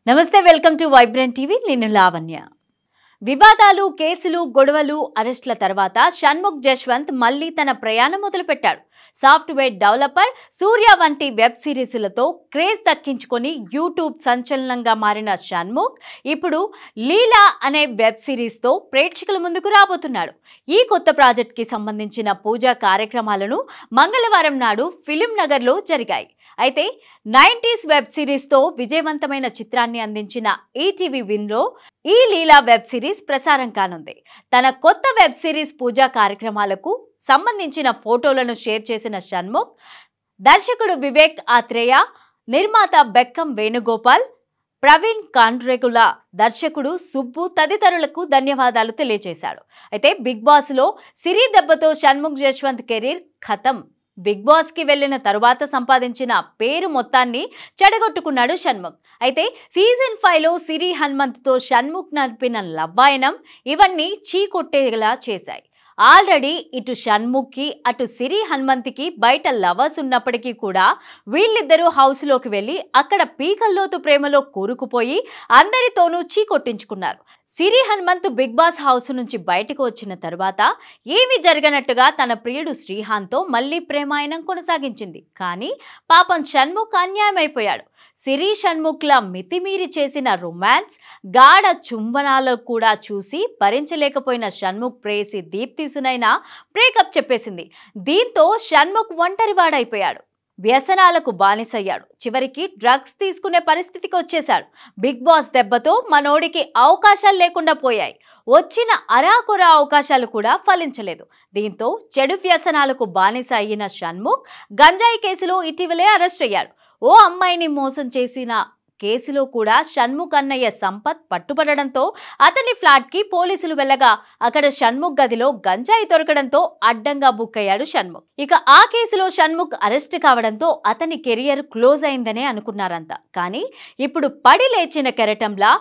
నమస్తే welcome to vibrant TV నేను లావణ్య వివాదాలు కేసులు గొడవలు అరెస్ట్ల తర్వాత షణ్ముఖ్ జశ్వంత్ మళ్ళీ తన ప్రయాణం మొదలుపెట్టాడు సాఫ్ట్వేర్ డెవలపర్ సూర్య వంటి వెబ్ సిరీస్లతో క్రేజ్ దక్కించుకొని యూట్యూబ్ సంచలనంగా మారిన షణ్ముఖ్ ఇప్పుడు లీలా అనే వెబ్ సిరీస్తో ప్రేక్షకుల ముందుకు రాబోతున్నాడు ఈ కొత్త ప్రాజెక్ట్కి సంబంధించిన పూజా కార్యక్రమాలను మంగళవారం నాడు ఫిలిం నగర్లో జరిగాయి అయితే 90s వెబ్ సిరీస్తో విజయవంతమైన చిత్రాన్ని అందించిన ఈటీవీ విన్లో ఈ లీలా వెబ్ సిరీస్ ప్రసారం కానుంది తన కొత్త వెబ్ సిరీస్ పూజా కార్యక్రమాలకు సంబంధించిన ఫోటోలను షేర్ చేసిన షణ్ముఖ్ దర్శకుడు వివేక్ ఆత్రేయ నిర్మాత బెక్కం వేణుగోపాల్ ప్రవీణ్ కాండ్రేగుల దర్శకుడు సుబ్బు తదితరులకు ధన్యవాదాలు తెలియజేశాడు అయితే బిగ్ బాస్లో సిరి దెబ్బతో షణ్ముఖ్ జశ్వంత్ కెరీర్ ఖతం బిగ్ బాస్ కి వెళ్లిన తరువాత సంపాదించిన పేరు మొత్తాన్ని చెడగొట్టుకున్నాడు షణ్ముఖ్ అయితే సీజన్ 5లో సిరి హనుమంత్తో షణ్ముఖ్ నడిపిన లవ్వాయనం ఇవన్నీ చీకొట్టేలా చేశాయి ఆల్రెడీ ఇటు షణ్ముఖ్కి అటు సిరి హనుమంత్కి బయట లవర్స్ ఉన్నప్పటికీ కూడా వీళ్ళిద్దరూ హౌస్లోకి వెళ్ళి అక్కడ పీకల్లోతు ప్రేమలో కూరుకుపోయి అందరితోనూ చీకొట్టించుకున్నారు సిరి హనుమంత్ బిగ్ బాస్ హౌస్ నుంచి బయటకు వచ్చిన తర్వాత ఏమీ జరగనట్టుగా తన ప్రియుడు శ్రీహాన్తో మళ్ళీ ప్రేమాయణం కొనసాగించింది కానీ పాపం షణ్ముఖ్ అన్యాయమైపోయాడు సిరి షణ్ముఖ్ల మితిమీరి చేసిన రొమాన్స్ గాఢ చుంబనాలు కూడా చూసి భరించలేకపోయిన షణ్ముఖ్ ప్రేయసి దీప్తి సునైనా బ్రేకప్ చెప్పేసింది దీంతో షణ్ముఖ్ ఒంటరివాడైపోయాడు వ్యసనాలకు బానిసయ్యాడు చివరికి డ్రగ్స్ తీసుకునే పరిస్థితికి వచ్చేశాడు బిగ్ బాస్ దెబ్బతో మనోడికి అవకాశాలు లేకుండా పోయాయి వచ్చిన అరాకొర అవకాశాలు కూడా ఫలించలేదు దీంతో చెడు వ్యసనాలకు బానిస అయిన షణ్ముఖ్ గంజాయి కేసులో ఇటీవలే అరెస్ట్ అయ్యాడు ఓ అమ్మాయిని మోసం చేసిన కేసులో కూడా షణ్ముఖ్ అన్నయ్య సంపత్ పట్టుబడడంతో అతని ఫ్లాట్కి పోలీసులు వెళ్ళగా అక్కడ షణ్ముఖ్ గదిలో గంజాయి దొరకడంతో అడ్డంగా బుక్ అయ్యాడు షణ్ముఖ్ ఇక ఆ కేసులో షణ్ముఖ్ అరెస్ట్ కావడంతో అతని కెరియర్ క్లోజ్ అయిందనే అనుకున్నారంతా కానీ ఇప్పుడు పడి లేచిన కెరటంలా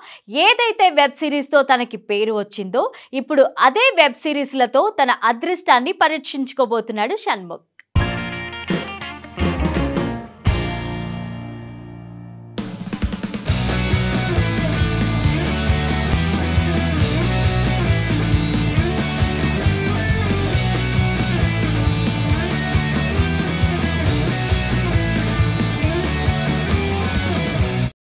ఏదైతే వెబ్ సిరీస్తో తనకి పేరు వచ్చిందో ఇప్పుడు అదే వెబ్ సిరీస్లతో తన అదృష్టాన్ని పరీక్షించుకోబోతున్నాడు షణ్ముఖ్